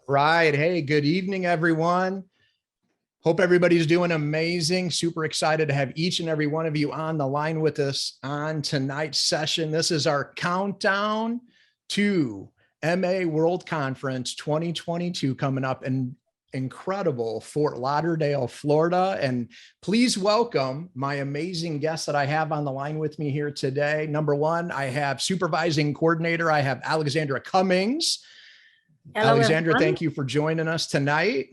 Right. Hey, good evening, everyone. Hope everybody's doing amazing. Super excited to have each and every one of you on the line with us on tonight's session. This is our countdown to MA World Conference 2022 coming up in incredible Fort Lauderdale, Florida. And please welcome my amazing guests that I have on the line with me here today. Number one, I have supervising coordinator. I have Aleksandra Cummings. Hello, Aleksandra, everyone. thank you for joining us tonight.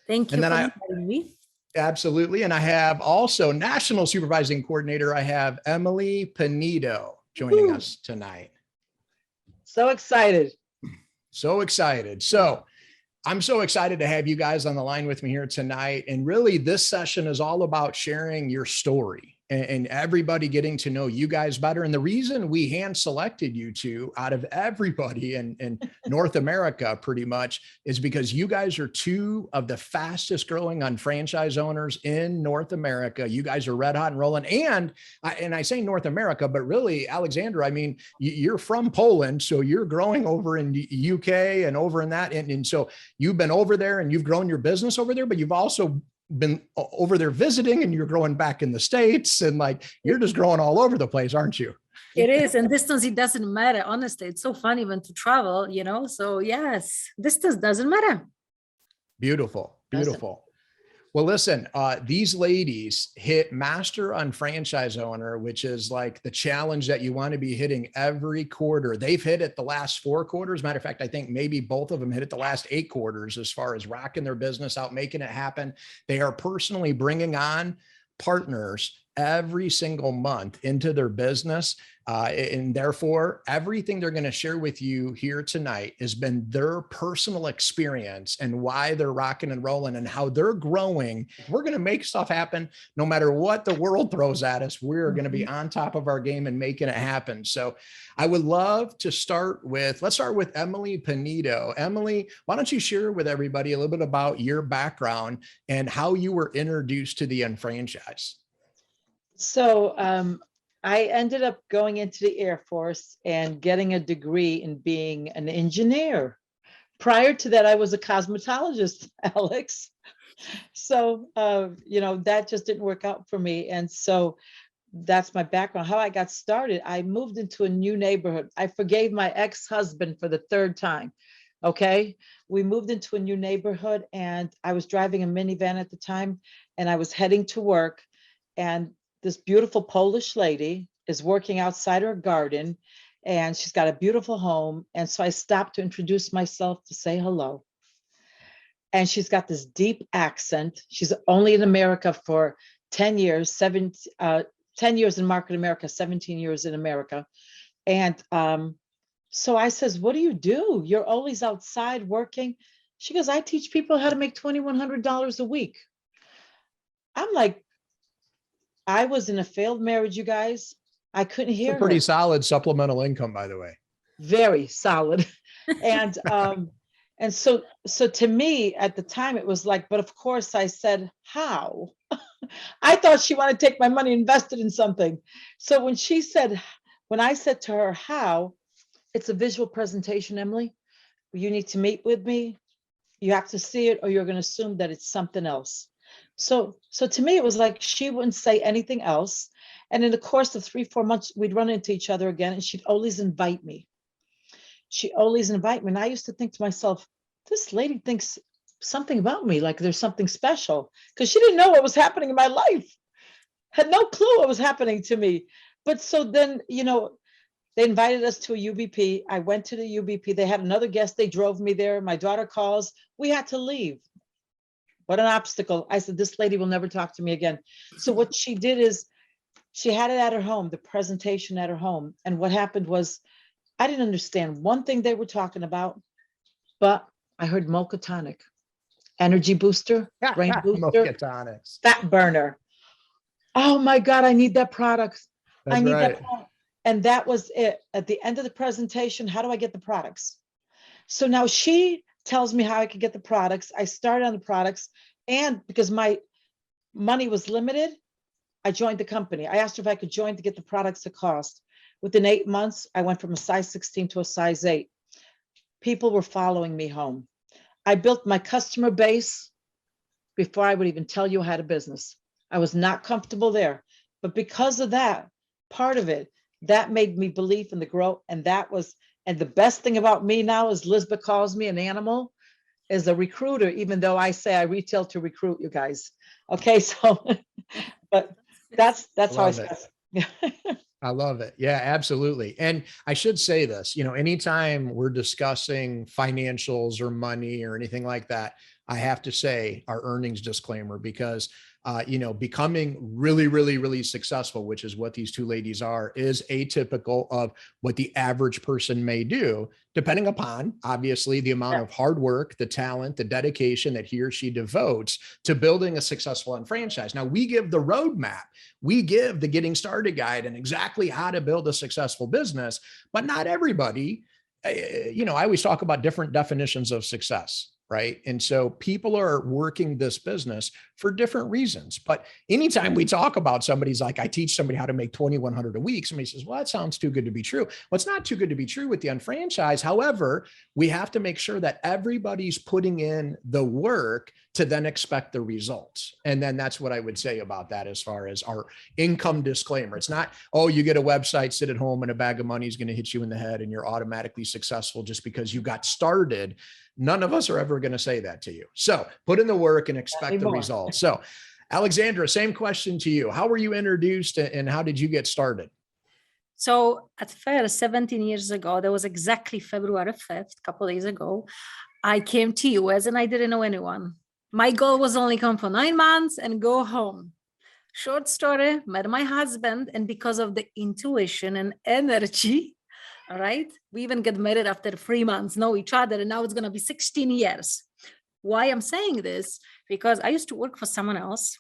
Thank you And then for I inviting me. absolutely. And I have also national supervising coordinator. I have Emily Penito joining us tonight. So excited. So excited. So I'm so excited to have you guys on the line with me here tonight. And really, this session is all about sharing your story and everybody getting to know you guys better. And the reason we hand selected you two out of everybody in North America pretty much is because you guys are two of the fastest growing unfranchised owners in North America. You guys are red hot and rolling. And I say North America, but really, Aleksandra, I mean, you're from Poland, so you're growing over in the UK and over in that. And so you've been over there and you've grown your business over there, but you've also been over there visiting and you're growing back in the States, and like you're just growing all over the place, aren't you? It is. And distance, it doesn't matter. Honestly, it's so funny when to travel, So yes, distance doesn't matter. Beautiful. Beautiful. Well, listen, these ladies hit master on franchise owner, which is like the challenge that you want to be hitting every quarter. They've hit it the last 4 quarters. Matter of fact, I think maybe both of them hit it the last 8 quarters as far as rocking their business out, making it happen. They are personally bringing on partners every single month into their business. And therefore, everything they're going to share with you here tonight has been their personal experience and why they're rocking and rolling and how they're growing. We're going to make stuff happen no matter what the world throws at us. We're going to be on top of our game and making it happen. So I would love to let's start with Emily Penito. Emily, why don't you share with everybody a little bit about your background and how you were introduced to the unfranchise? So I ended up going into the Air Force and getting a degree in being an engineer. Prior to that, I was a cosmetologist, Alex. So, that just didn't work out for me. And so that's my background. How I got started, I moved into a new neighborhood. I forgave my ex-husband for the 3rd time. Okay. We moved into a new neighborhood and I was driving a minivan at the time and I was heading to work, and this beautiful Polish lady is working outside her garden and she's got a beautiful home. And so I stopped to introduce myself to say hello. And she's got this deep accent. She's only in America for 10 years, 10 years in market America, 17 years in America. And so I says, what do you do? You're always outside working. She goes, I teach people how to make $2,100 a week. I'm like, I was in a failed marriage, you guys. I couldn't hear her. Pretty solid supplemental income, by the way. Very solid. And so to me at the time it was like, but of course I said, how? I thought she wanted to take my money, invested in something. So when I said to her, how, it's a visual presentation, Emily. You need to meet with me. You have to see it or you're going to assume that it's something else. So to me, it was like she wouldn't say anything else. And in the course of 3-4 months, we'd run into each other again and she'd always invite me. And I used to think to myself, this lady thinks something about me, like there's something special, because she didn't know what was happening in my life, had no clue what was happening to me. But so then, they invited us to a UBP. I went to the UBP. They had another guest. They drove me there. My daughter calls. We had to leave. What an obstacle. I said, this lady will never talk to me again. So what she did is she had it at her home, the presentation at her home. And what happened was I didn't understand one thing they were talking about, but I heard Mocha Tonic, energy booster, brain booster, Tonics, fat burner. Oh my God, I need that product. That's right. That product. And that was it. At the end of the presentation, how do I get the products? So now she tells me how I could get the products. I started on the products, and because my money was limited, I joined the company. I asked her if I could join to get the products at cost. Within 8 months, I went from a size 16 to a size 8. People were following me home. I built my customer base before I would even tell you I had a business. I was not comfortable there. But because of that, part of it, that made me believe in the growth. And the best thing about me now is Lisbeth calls me an animal as a recruiter, even though I say I retail to recruit you guys. Okay, so, but that's how I Love it. start. I love it. Yeah, absolutely. And I should say this, anytime we're discussing financials or money or anything like that, I have to say our earnings disclaimer, because becoming really, really, really successful, which is what these two ladies are, is atypical of what the average person may do, depending upon, obviously, the amount of hard work, the talent, the dedication that he or she devotes to building a successful franchise. Now, we give the roadmap, we give the getting started guide and exactly how to build a successful business, but not everybody, I always talk about different definitions of success. Right. And so people are working this business for different reasons. But anytime we talk about somebody's like, I teach somebody how to make $2,100 a week, somebody says, well, that sounds too good to be true. Well, it's not too good to be true with the unfranchised. However, we have to make sure that everybody's putting in the work to then expect the results. And then that's what I would say about that as far as our income disclaimer. It's not, oh, you get a website, sit at home, and a bag of money is going to hit you in the head and you're automatically successful just because you got started. None of us are ever going to say that to you. So put in the work and expect the results. So Aleksandra, same question to you. How were you introduced and how did you get started? So at first, 17 years ago, that was exactly February 5th, a couple of days ago, I came to US and I didn't know anyone. My goal was only come for 9 months and go home. Short story, met my husband, and because of the intuition and energy, all right, we even get married after 3 months, know each other, and now it's going to be 16 years. Why I'm saying this? Because I used to work for someone else.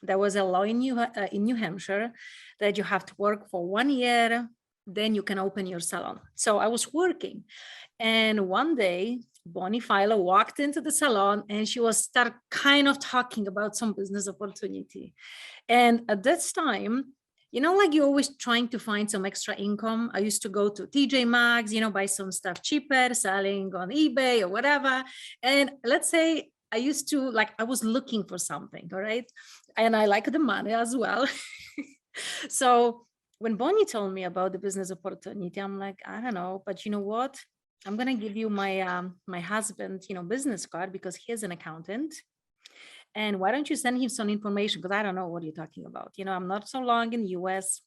There was a law in New Hampshire that you have to work for 1 year, then you can open your salon. So I was working, and one day Bonnie Philo walked into the salon and she was start kind of talking about some business opportunity. And at this time, like you're always trying to find some extra income. I used to go to TJ Maxx, buy some stuff cheaper, selling on eBay or whatever. And let's say I used to I was looking for something, all right? And I like the money as well. So when Bonnie told me about the business opportunity, I'm like, I don't know, but you know what? I'm going to give you my my husband, business card because he's an accountant. And why don't you send him some information? Because I don't know what you're talking about. I'm not so long in the US.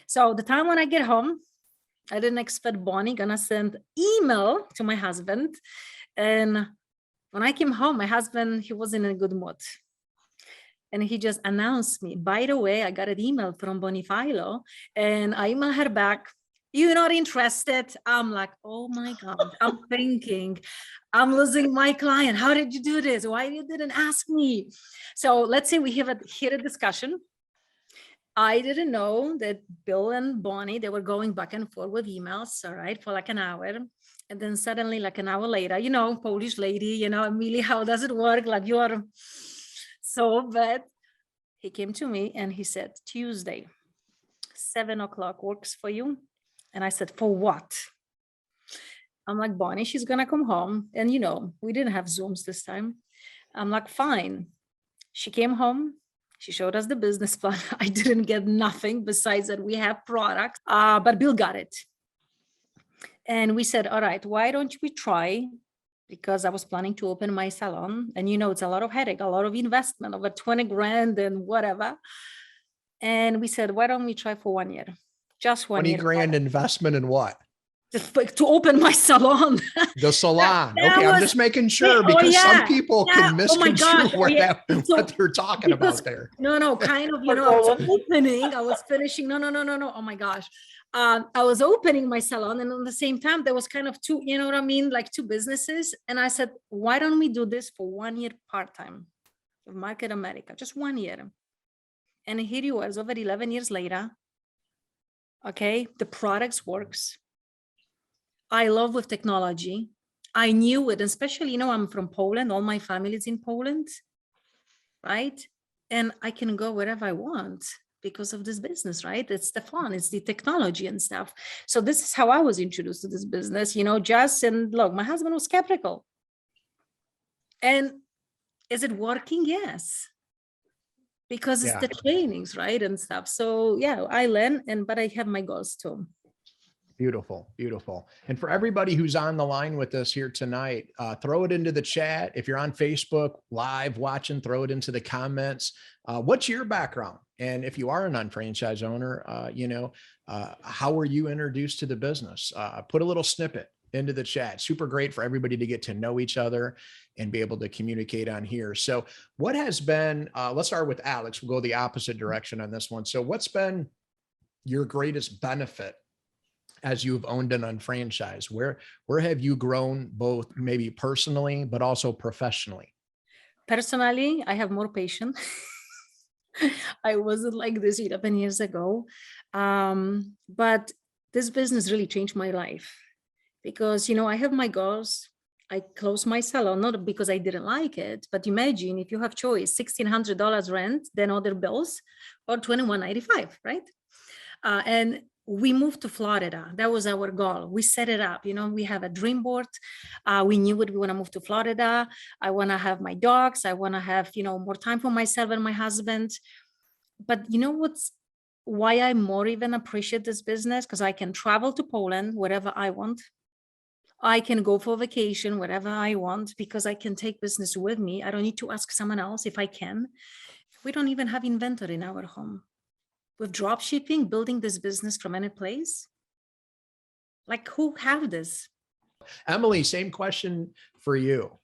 So the time when I get home, I didn't expect Bonnie gonna send email to my husband. And when I came home, my husband, he wasn't in a good mood. And he just announced me, by the way, I got an email from Bonnie Philo, and I emailed her back, you're not interested. I'm like, oh my God, I'm thinking, I'm losing my client. How did you do this? Why you didn't ask me? So let's say we have a discussion. I didn't know that Bill and Bonnie, they were going back and forth with emails, all right, for an hour. And then suddenly, an hour later, Polish lady, Amelia, how does it work? You are so bad. He came to me and he said, Tuesday, 7:00 works for you? And I said, for what? I'm like, Bonnie, she's going to come home. And, we didn't have Zooms this time. I'm like, fine. She came home. She showed us the business plan. I didn't get nothing besides that we have products, but Bill got it. And we said, all right, why don't we try? Because I was planning to open my salon. And, it's a lot of headache, a lot of investment, over 20 grand and whatever. And we said, why don't we try for 1 year? Just 1 year. 20 grand investment in what? Just to open my salon. The salon. Okay, I'm just making sure because some people can misconstrue what they're talking about there. No, kind of, I was opening, I was finishing. No. Oh my gosh. I was opening my salon, and at the same time, there was kind of two, two businesses. And I said, why don't we do this for 1 year part-time? Market America, just 1 year. And here you are, over 11 years later. Okay, the products works. I love with technology. I knew it, especially, I'm from Poland. All my family is in Poland, right? And I can go wherever I want because of this business, right? It's the fun, it's the technology and stuff. So this is how I was introduced to this business, and look, my husband was skeptical. And is it working? Yes. Because it's the trainings, right? And stuff. So yeah, I learn, but I have my goals too. Beautiful, beautiful. And for everybody who's on the line with us here tonight, throw it into the chat. If you're on Facebook live watching, throw it into the comments. What's your background? And if you are an unfranchised owner, how were you introduced to the business? Put a little snippet into the chat. Super great for everybody to get to know each other and be able to communicate on here. So what has been, let's start with Alex. We'll go the opposite direction on this one. So what's been your greatest benefit as you've owned an unfranchised? Where have you grown, both maybe personally, but also professionally? Personally, I have more patience. I wasn't like this 11 years ago. But this business really changed my life because, I have my goals. I closed my salon, not because I didn't like it, but imagine if you have choice, $1,600 rent, then other bills, or $2,195, right? And we moved to Florida. That was our goal. We set it up. We have a dream board. We knew we want to move to Florida. I want to have my dogs. I want to have, more time for myself and my husband. But why I more even appreciate this business? Because I can travel to Poland wherever I want. I can go for vacation wherever I want because I can take business with me. I don't need to ask someone else if I can. We don't even have inventory in our home. With drop shipping, building this business from any place, like who have this? Emily, same question for you.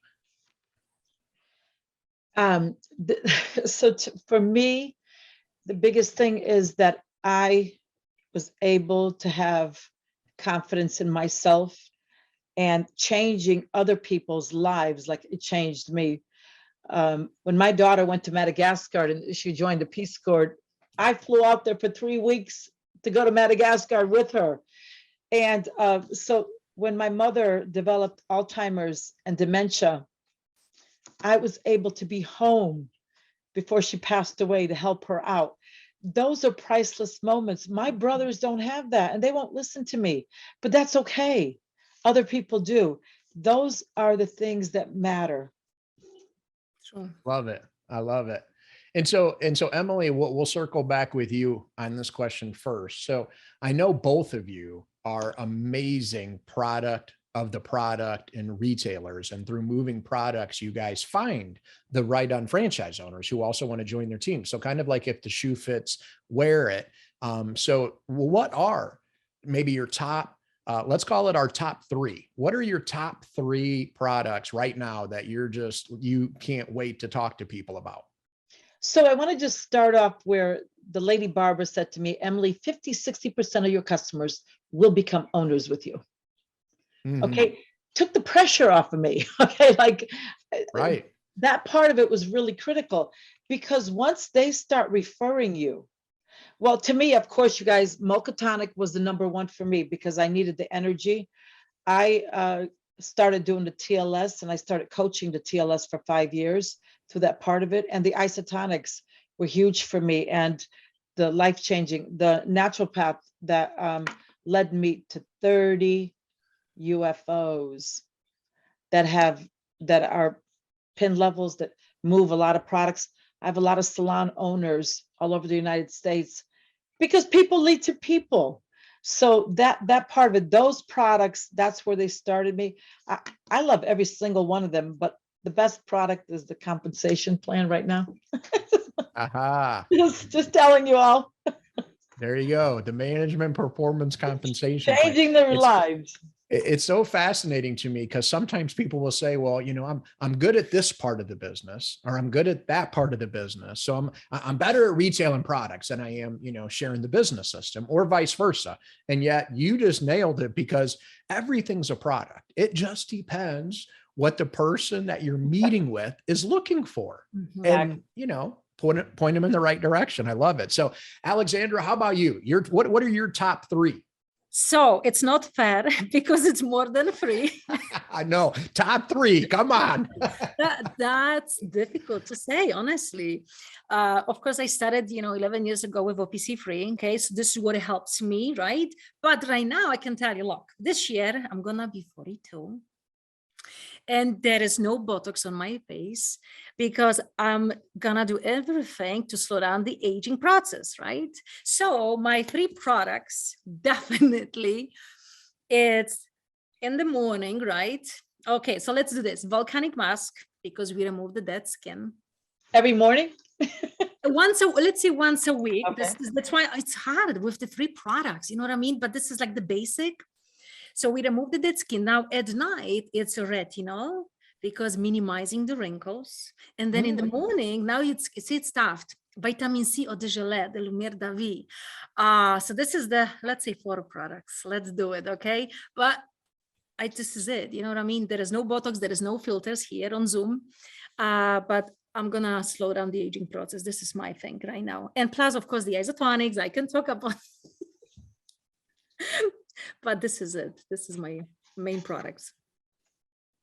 For me, the biggest thing is that I was able to have confidence in myself and changing other people's lives like it changed me. When my daughter went to Madagascar and she joined the Peace Corps, I flew out there for 3 weeks to go to Madagascar with her. And so when my mother developed Alzheimer's and dementia, I was able to be home before she passed away to help her out. Those are priceless moments. My brothers don't have that and they won't listen to me, but that's okay. Other people do. Those are the things that matter. Sure. Love it. I love it. And so Emily, we'll circle back with you on this question first. So I know both of you are amazing product and retailers, and through moving products, you guys find the right unfranchised owners who also want to join their team. So kind of like if the shoe fits, wear it. So what are maybe your top, let's call it our top 3. What are your top 3 products right now that you can't wait to talk to people about? So I want to just start off where the lady Barbara said to me, Emily, 50-60% of your customers will become owners with you. Mm-hmm. Okay. Took the pressure off of me. Okay. Right. That part of it was really critical because once they start referring you, well, to me, of course, you guys, Mocha Tonic was the number 1 for me because I needed the energy. I started doing the TLS and I started coaching the TLS for 5 years through that part of it. And the isotonics were huge for me and the life-changing, the naturopath that led me to 30 UFOs that are pin levels that move a lot of products. I have a lot of salon owners all over the United States because people lead to people. So that part of it, those products, that's where they started me. I love every single one of them, but the best product is the compensation plan right now. Aha. Just telling you all. There you go. The management performance compensation Changing their lives. It's so fascinating to me because sometimes people will say, well, I'm good at this part of the business, or I'm good at that part of the business. So I'm better at retail and products than I am, sharing the business system, or vice versa. And yet you just nailed it because everything's a product. It just depends what the person that you're meeting with is looking for. Mm-hmm. And, point them in the right direction. I love it. So Aleksandra, how about you? What are your top 3? So it's not fair because it's more than 3. I know. Top 3. Come on. That's difficult to say, honestly. Of course, I started, 11 years ago with OPC free. Okay. So this is what helps me. Right. But right now I can tell you, look, this year I'm going to be 42. And there is no Botox on my face because I'm gonna do everything to slow down the aging process, right? So my 3 products, definitely, it's in the morning, right? Okay, so let's do this. Volcanic mask, because we remove the dead skin. Every morning? Let's say once a week. Okay. That's why it's hard with the 3 products, you know what I mean? But this is like the basic. So we remove the dead skin. Now at night, it's a retinol because minimizing the wrinkles. And then in the morning, now it's stuffed. Vitamin C eau de gelée, the Lumière de Vie. So this is the, let's say 4 products. Let's do it, okay? But this is it, you know what I mean? There is no Botox, there is no filters here on Zoom. But I'm gonna slow down the aging process. This is my thing right now. And plus, of course, the isotonics I can talk about. But this is it. This is my main products.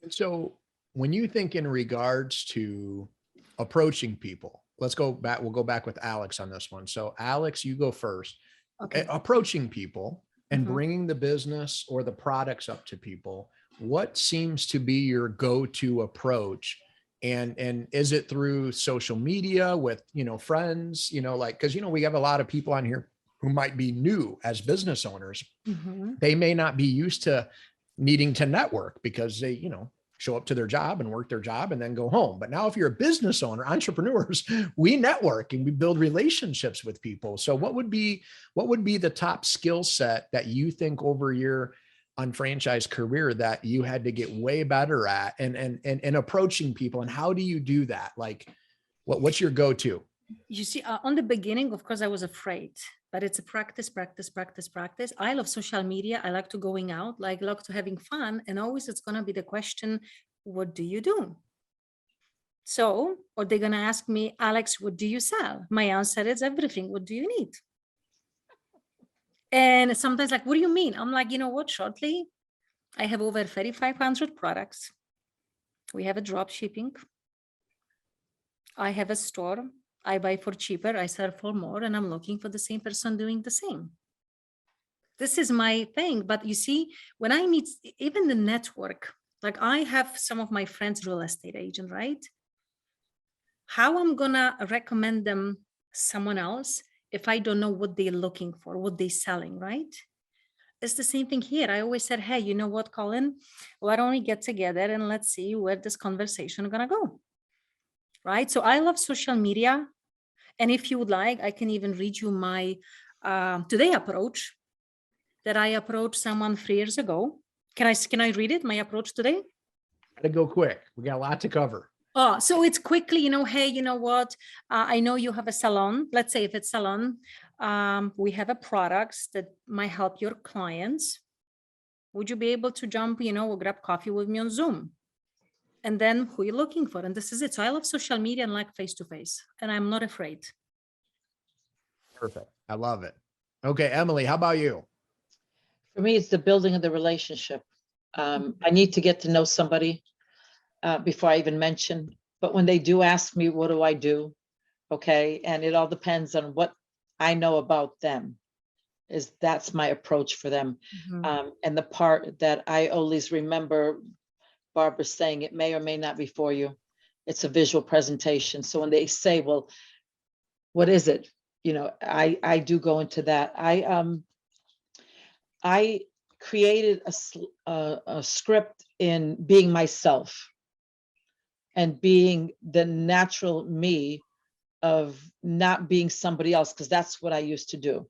So when you think in regards to approaching people, let's go back. We'll go back with Alex on this one. So Alex, you go first. Okay. Approaching people and Mhm. bringing the business or the products up to people, what seems to be your go-to approach? And is it through social media with, friends, like, cause we have a lot of people on here who might be new as business owners. Mhm. They may not be used to needing to network because they, show up to their job and work their job and then go home. But now if you're a business owner, entrepreneurs, we network and we build relationships with people. So what would be the top skill set that you think over your unfranchised career that you had to get way better at and approaching people? And how do you do that? Like what's your go-to? You see, on the beginning, of course, I was afraid, but it's a practice. I love social media. I like to going out, like love to having fun. And always it's going to be the question, what do you do? So, or they're going to ask me, Alex, what do you sell? My answer is everything. What do you need? And sometimes like, what do you mean? I'm like, you know what, shortly, I have over 3,500 products. We have a drop shipping. I have a store. I buy for cheaper, I sell for more, and I'm looking for the same person doing the same. This is my thing. But you see, when I meet even the network, like I have some of my friends, real estate agent, right? How I'm gonna recommend them someone else if I don't know what they're looking for, what they're selling, right? It's the same thing here. I always said, hey, you know what, Cullen? Why don't we get together and let's see where this conversation is gonna go, right? So I love social media. And if you would like, I can even read you my today approach that I approached someone 3 years ago. Can I read it? My approach today? Gotta go quick. We got a lot to cover. Oh, so it's quickly, hey, you know what? I know you have a salon. Let's say if it's salon, we have a products that might help your clients. Would you be able to jump, or grab coffee with me on Zoom? And then who you're looking for. And this is it. So I love social media and like face-to-face, and I'm not afraid. Perfect. I love it. Okay, Emily, how about you? For me, it's the building of the relationship. I need to get to know somebody before I even mention, but when they do ask me, what do I do? Okay. And it all depends on what I know about them. That's my approach for them. Mhm. And the part that I always remember Barbara saying, it may or may not be for you. It's a visual presentation. So when they say, well, what is it? I do go into that. I created a script in being myself and being the natural me of not being somebody else, because that's what I used to do.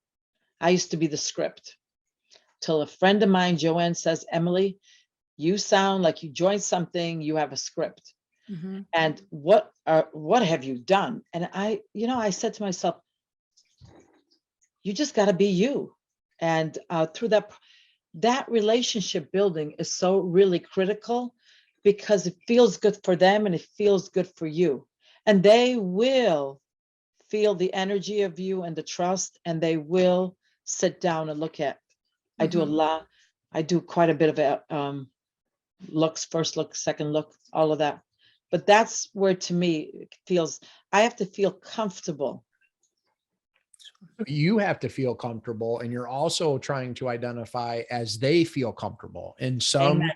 I used to be the script till a friend of mine, Joanne, says, Emily, you sound like you joined something, you have a script. Mhm. And what have you done? And I said to myself, you just got to be you. And through that relationship building is so really critical, because it feels good for them and it feels good for you. And they will feel the energy of you and the trust, and they will sit down and look at. I do quite a bit of looks, first look, second look, all of that. But that's where, to me, it feels, I have to feel comfortable. You have to feel comfortable, and you're also trying to identify as they feel comfortable. And some Amen.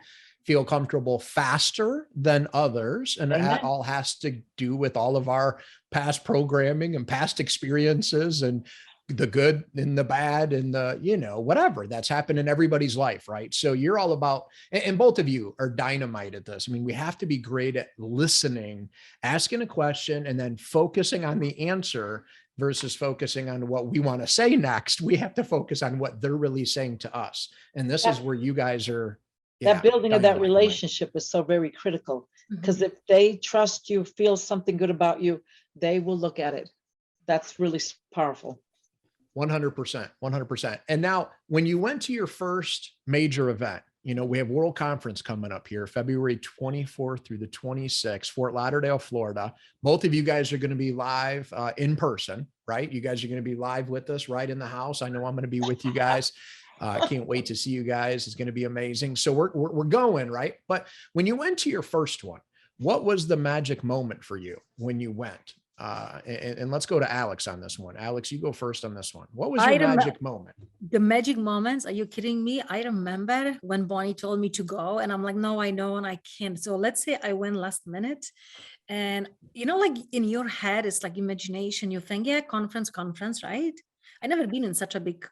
feel comfortable faster than others. And Amen. that all has to do with all of our past programming and past experiences and the good and the bad and the, whatever that's happened in everybody's life. Right. So you're all about, and both of you are dynamite at this. I mean, we have to be great at listening, asking a question, and then focusing on the answer versus focusing on what we want to say next. We have to focus on what they're really saying to us. And this is where you guys are. That building of that dynamite. relationship is so very critical, because if they trust you, feel something good about you, they will look at it. That's really powerful. 100%, 100%. And now when you went to your first major event, we have World Conference coming up here, February 24th through the 26th, Fort Lauderdale, Florida. Both of you guys are going to be live in person, right? You guys are going to be live with us right in the house. I know I'm going to be with you guys. I can't wait to see you guys. It's going to be amazing. So we're going, right? But when you went to your first one, what was the magic moment for you when you went? And let's go to Alex on this one. Alex, you go first on this one. What was your magic moment? The magic moments, are you kidding me? I remember when Bonnie told me to go and I'm like, no, I know, and I can't. So let's say I went last minute, and like in your head, it's like imagination. You think, yeah, conference, right? I never been in such a big,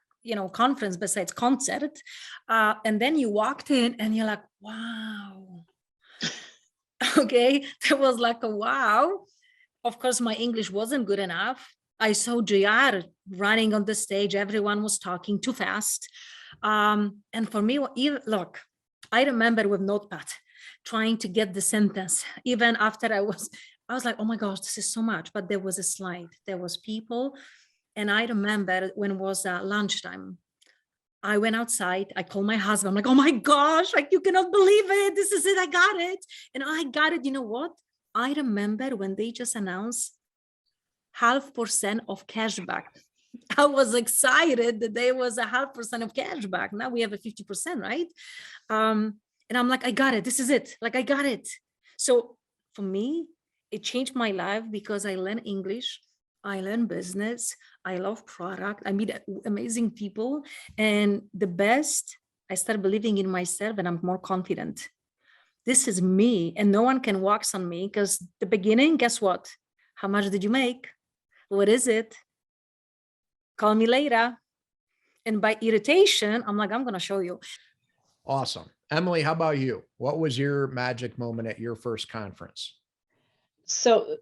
conference besides concert. And then you walked in and you're like, wow. Okay. That was like a wow. Of course, my English wasn't good enough. I saw JR running on the stage. Everyone was talking too fast. And for me, look, I remember with Notepad trying to get the sentence, even after I was like, oh my gosh, this is so much. But there was a slide, there was people. And I remember when it was lunchtime, I went outside, I called my husband. I'm like, oh my gosh, like you cannot believe it. This is it, I got it. And I got it, you know what? I remember when they just announced 0.5% of cashback. I was excited that there was 0.5% of cashback. Now we have a 50%, right? And I'm like, I got it. This is it. Like, I got it. So for me, it changed my life because I learned English. I learned business. I love product. I meet amazing people. And the best, I started believing in myself and I'm more confident. This is me and no one can wax on me, because the beginning, guess what? How much did you make? What is it? Call me later. And by irritation, I'm like, I'm going to show you. Awesome. Emily, how about you? What was your magic moment at your first conference? So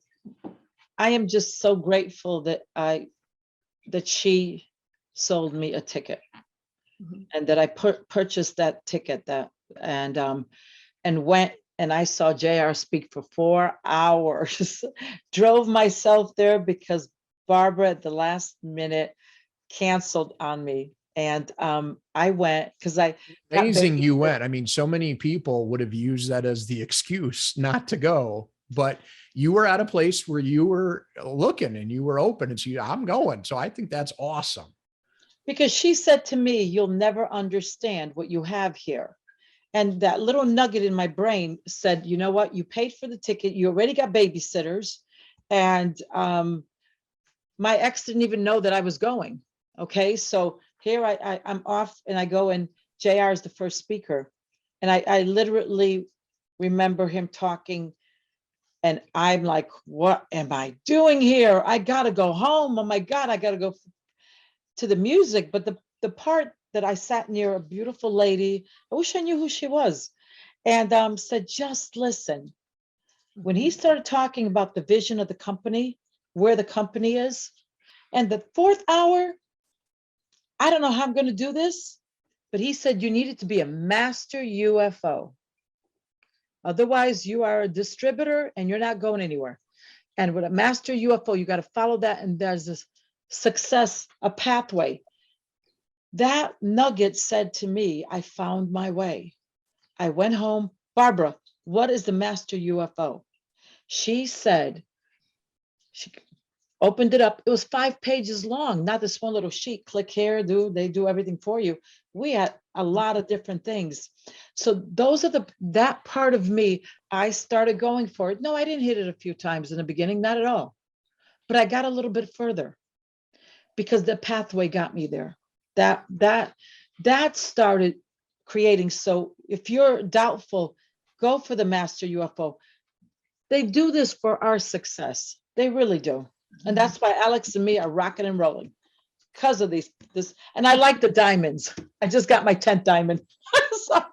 I am just so grateful that she sold me a ticket, and that I purchased that ticket and went, and I saw JR speak for 4 hours, drove myself there because Barbara at the last minute canceled on me. And I went because amazing you went. I mean, so many people would have used that as the excuse not to go, but you were at a place where you were looking and you were open and so I'm going. So I think that's awesome. Because she said to me, you'll never understand what you have here. And that little nugget in my brain said, you know what, you paid for the ticket, you already got babysitters. And my ex didn't even know that I was going. Okay, so here I'm off and I go, and JR is the first speaker. And I literally remember him talking, and I'm like, what am I doing here? I gotta go home. Oh my God, I gotta go to the music. But the part that I sat near a beautiful lady, I wish I knew who she was, and said, just listen. When he started talking about the vision of the company, where the company is, and the 4th hour, I don't know how I'm going to do this, but he said you needed to be a master UFO. Otherwise, you are a distributor and you're not going anywhere. And with a master UFO, you got to follow that. And there's this success, a pathway. That nugget said to me, I found my way. I went home. Barbara, what is the master UFO? She said, she opened it up. It was 5 pages long, not this one little sheet. Click here, they do everything for you. We had a lot of different things. So those are that part of me. I started going for it. No, I didn't hit it a few times in the beginning, not at all. But I got a little bit further because the pathway got me there. That started creating. So if you're doubtful, go for the Master UFO. They do this for our success. They really do. And that's why Alex and me are rocking and rolling because of this. And I like the diamonds. I just got my 10th diamond. So,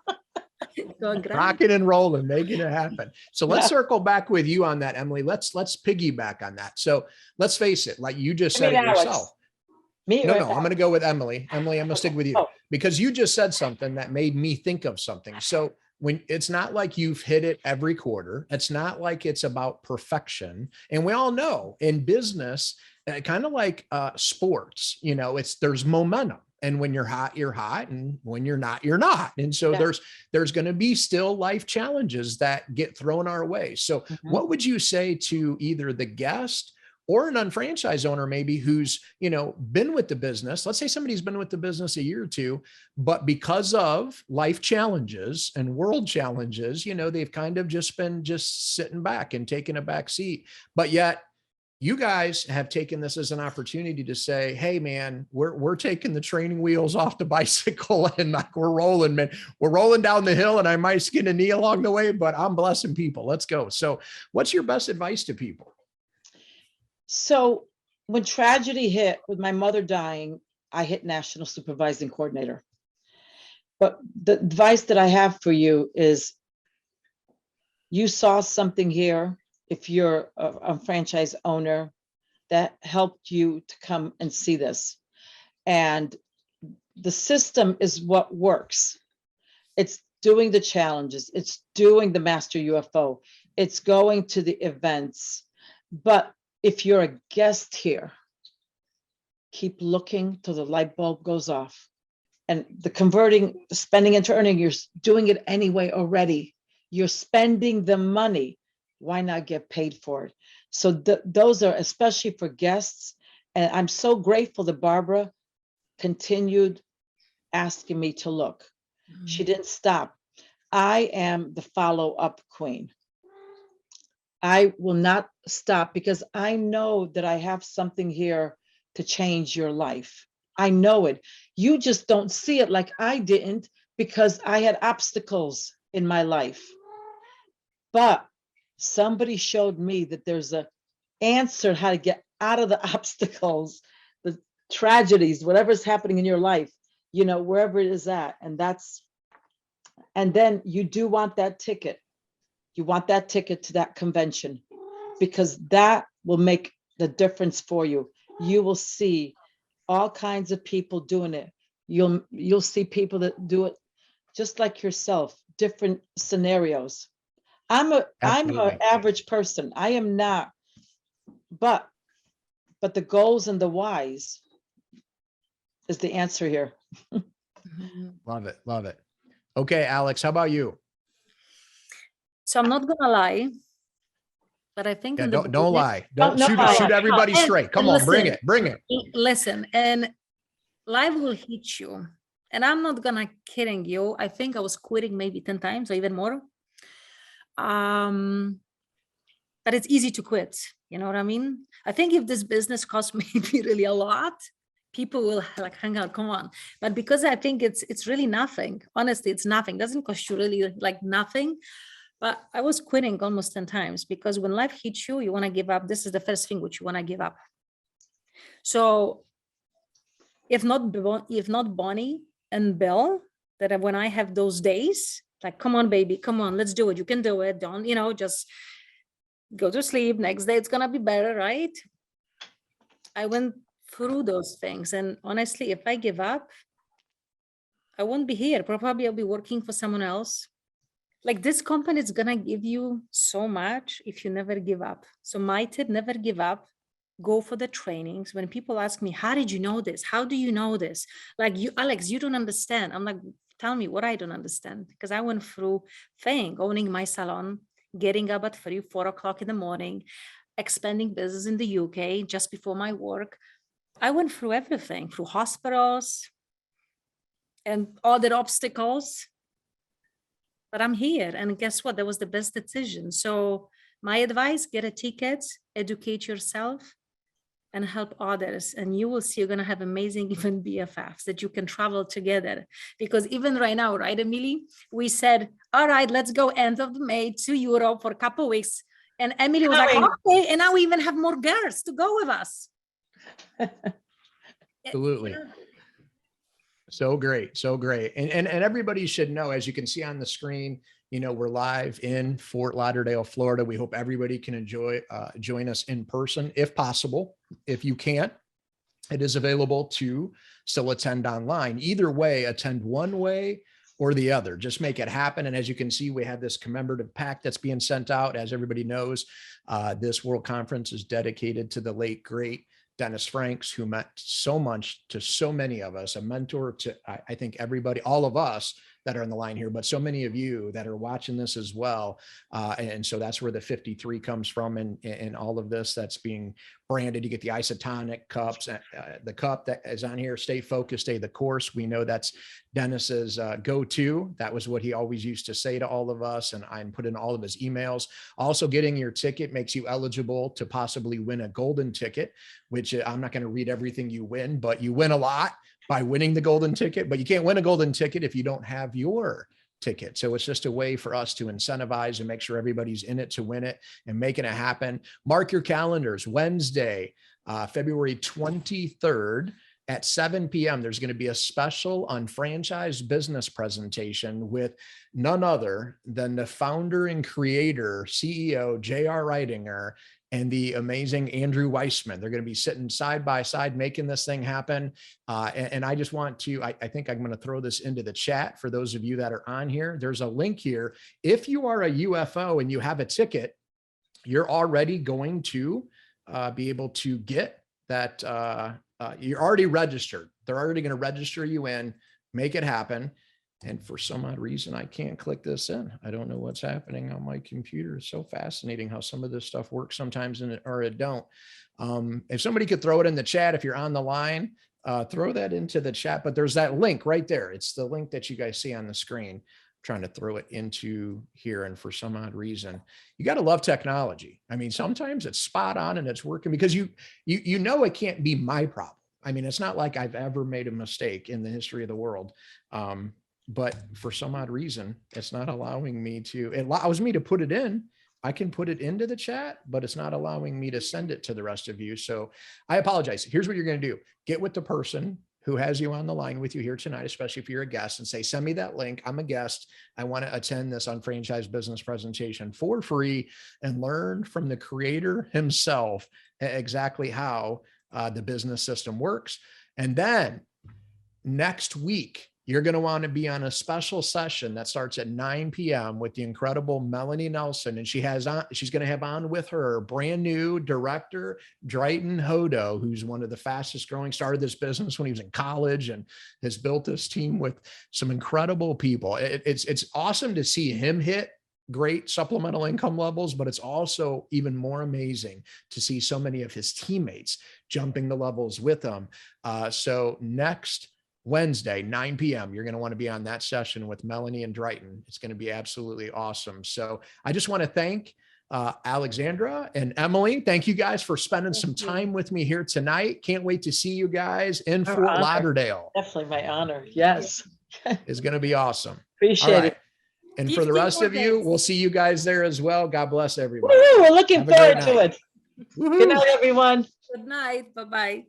rocking and rolling, making it happen. So let's circle back with you on that, Emily. Let's piggyback on that. So let's face it, like you just said it yourself. No, I'm going to go with Emily. Emily, I'm going to stick with you because you just said something that made me think of something. So when it's not like you've hit it every quarter, it's not like it's about perfection. And we all know in business, kind of like sports, you know, there's momentum. And when you're hot, you're hot. And when you're not, you're not. And so there's going to be still life challenges that get thrown our way. So what would you say to either the guest or an unfranchised owner, maybe who's, you know, been with the business? Let's say somebody's been with the business a year or two, but because of life challenges and world challenges, you know, they've kind of just been sitting back and taking a back seat. But yet you guys have taken this as an opportunity to say, hey man, we're taking the training wheels off the bicycle and like we're rolling, man. We're rolling down the hill and I might skin a knee along the way, but I'm blessing people. Let's go. So what's your best advice to people? So when tragedy hit with my mother dying, I hit National Supervising Coordinator. But the advice that I have for you is you saw something here. If you're a franchise owner, that helped you to come and see this. And the system is what works. It's doing the challenges. It's doing the Master UFO. It's going to the events. But if you're a guest here, keep looking till the light bulb goes off. And the converting, the spending into earning, you're doing it anyway already. You're spending the money. Why not get paid for it? So those are especially for guests. And I'm so grateful that Barbara continued asking me to look. She didn't stop. I am the follow-up queen. I will not stop because I know that I have something here to change your life. I know it. You just don't see it like I didn't because I had obstacles in my life. But somebody showed me that there's an answer how to get out of the obstacles, the tragedies, whatever's happening in your life, you know, wherever it is at. And then you do want that ticket. You want that ticket to that convention because that will make the difference for you. You will see all kinds of people doing it. You'll see people that do it just like yourself, different scenarios. I'm an average person. I am not, but the goals and the whys is the answer here. Love it. Love it. Okay, Alex, how about you? So I'm not gonna lie, but I think don't lie. Don't shoot everybody straight. Come on, bring it. Listen, and life will hit you. And I'm not gonna kidding you. I think I was quitting maybe 10 times or even more. But it's easy to quit. You know what I mean? I think if this business cost me really a lot, people will like hang out, come on. But because I think it's really nothing. Honestly, it's nothing. It doesn't cost you really like nothing. But I was quitting almost 10 times because when life hits you, you want to give up. This is the first thing which you want to give up. So if not Bonnie and Bill, that when I have those days, like, come on, baby, come on, let's do it. You can do it. Don't, just go to sleep. Next day, it's going to be better, right? I went through those things. And honestly, if I give up, I won't be here. Probably I'll be working for someone else. Like this company is going to give you so much if you never give up. So my tip, never give up. Go for the trainings. When people ask me, how did you know this? How do you know this? Like you, Alex, you don't understand. I'm like, tell me what I don't understand. Because I went through owning my salon, getting up at 3, 4 o'clock in the morning, expanding business in the UK just before my work. I went through everything, through hospitals and other obstacles. But I'm here. And guess what? That was the best decision. So my advice, get a ticket, educate yourself, and help others. And you will see you're going to have amazing even BFFs that you can travel together. Because even right now, right, Emily, we said, all right, let's go end of May to Europe for a couple of weeks. And Emily was like, okay. And now we even have more girls to go with us. Absolutely. So great. So great. And everybody should know, as you can see on the screen, you know, we're live in Fort Lauderdale, Florida. We hope everybody can join us in person if possible. If you can't, it is available to still attend online. Either way, attend one way or the other. Just make it happen. And as you can see, we have this commemorative pack that's being sent out. As everybody knows, this World Conference is dedicated to the late, great Dennis Franks, who meant so much to so many of us, a mentor to, I think, everybody, all of us that are on the line here, but so many of you that are watching this as well. And so that's where the 53 comes from, and all of this that's being branded. You get the isotonic cups, the cup that is on here, stay focused, stay the course. We know that's Dennis's go-to. That was what he always used to say to all of us, and I'm put in all of his emails. Also, getting your ticket makes you eligible to possibly win a golden ticket, which I'm not going to read everything you win, but you win a lot by winning the golden ticket. But you can't win a golden ticket if you don't have your ticket. So it's just a way for us to incentivize and make sure everybody's in it to win it and making it happen. Mark your calendars. Wednesday, February 23rd at 7 p.m. There's going to be a special unfranchised business presentation with none other than the founder and creator, CEO, J.R. Reidinger, and the amazing Andrew Weissman. They're going to be sitting side by side, making this thing happen. And I just want to, I think I'm going to throw this into the chat for those of you that are on here. There's a link here. If you are a UFO and you have a ticket, you're already going to be able to get that. You're already registered. They're already going to register you in, make it happen. And for some odd reason, I can't click this in. I don't know what's happening on my computer. It's so fascinating how some of this stuff works sometimes or it don't. If somebody could throw it in the chat, if you're on the line, throw that into the chat. But there's that link right there. It's the link that you guys see on the screen. I'm trying to throw it into here. And for some odd reason, you got to love technology. I mean, sometimes it's spot on and it's working because you know it can't be my problem. I mean, it's not like I've ever made a mistake in the history of the world. But for some odd reason, it's not allowing me to, it allows me to put it in. I can put it into the chat, but it's not allowing me to send it to the rest of you. So I apologize. Here's what you're going to do. Get with the person who has you on the line with you here tonight, especially if you're a guest, and say, send me that link. I'm a guest. I want to attend this unfranchised business presentation for free and learn from the creator himself exactly how the business system works. And then next week, you're going to want to be on a special session that starts at 9 p.m. with the incredible Melanie Nelson. And she's going to have on with her brand new director, Drayton Hodo, who's one of the fastest growing, started this business when he was in college and has built this team with some incredible people. It's awesome to see him hit great supplemental income levels, but it's also even more amazing to see so many of his teammates jumping the levels with him. So next Wednesday, 9 p.m. You're going to want to be on that session with Melanie and Drayton. It's going to be absolutely awesome. So I just want to thank Aleksandra and Emily. Thank you guys for spending some time with me here tonight. Can't wait to see you guys in Fort Lauderdale. Definitely my honor. Yes. It's going to be awesome. Appreciate it. And for the rest of you, we'll see you guys there as well. God bless everyone. We're looking forward to it. Good night, everyone. Good night. Bye-bye.